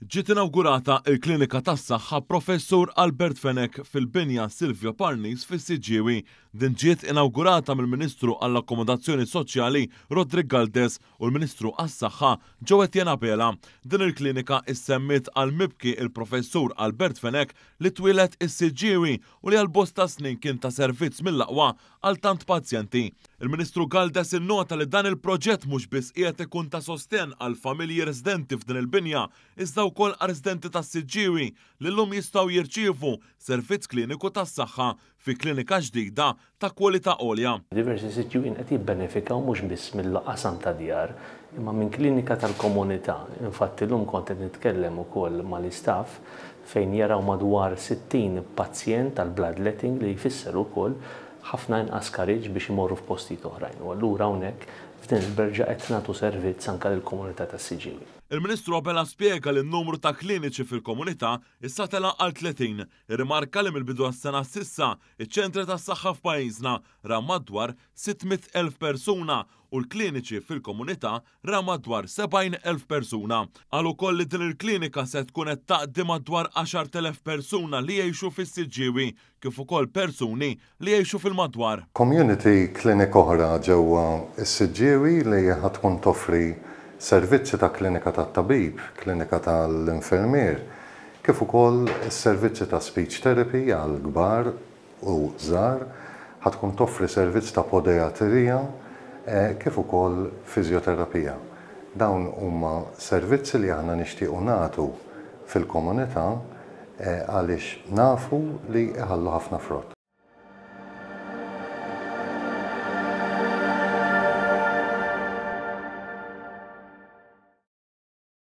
Ġiet inaugurata l-Klinika tas-Saħħa Professur Albert Fenek fil-binja Silvio Parnis fis-Siġġiewi. Din ġiet inaugurata mill-Ministru għall-Akkomodazzjoni Soċjali Rodrigue Galdes u l-Ministru għas-Saħħa Joe Etienne Apela. Din il-klinika issemmit għal mibki il-Professur Albert Fenek li twilet is-Siġġiewi u li għal bosta snin kien ta' servizz mill-aqwa għal tant pazjenti. Il-Ministru Galdes innota li dan il-proġett mhux biss qiegħed ikun ta' sostenn għal familji residenti f'din il-binja, iżda wkoll għal residenti tas-Siġġiewi li llum jistgħu jirċievu servizz kliniku tas-saħħa fi klinika ġdida ta' kwalità għolja. Diversi Siġġiewin qed jibbenefikaw mhux biss mill-qasam ta' djar, imma minn klinika tal-komunità. Infatti llum kont qed nitkellem ukoll mal-istaff fejn jaraw madwar 60 pazjent tal-bloodletting li jfisser ukoll ħafna inqas kariġ biex imorru f'postijiet oħrajn. U allura hawnhekk f'din il-berġa qed nagħtu servizz anke lill-komunità tas-Siġġiewi. Il-Ministru Apela spjega li n-numru ta' kliniċi fil-komunità issa tela għal 30. Irrimarka li mill-bidu għas-sena s'issa iċ-ċentri tas-saħħa f'pajjiżna ra madwar 600,000 persuna u l-kliniċi fil-komunità ra madwar 70,000 persuna. Qal ukoll li din il-klinika se tkun qed taqdi madwar 10,000 persuna li jgħixu fis-Siġġiewi kif ukoll persuni li jgħixu fil-madwar. Community clinic oħra ġewwa s-Siġġiewi li ħad tkun toffri servizzi ta' klinika tat-tabib, klinika tal-infermier, kif ukoll is-servizzi ta' speech therapy għal kbar u żgħar, ħad tkun toffri servizz ta' podiatrija kif ukoll fiżjoterapija. Dawn huma servizzi li aħna nixtiequ nagħtu fil-komunità għaliex nafu li iħallu ħafna frott.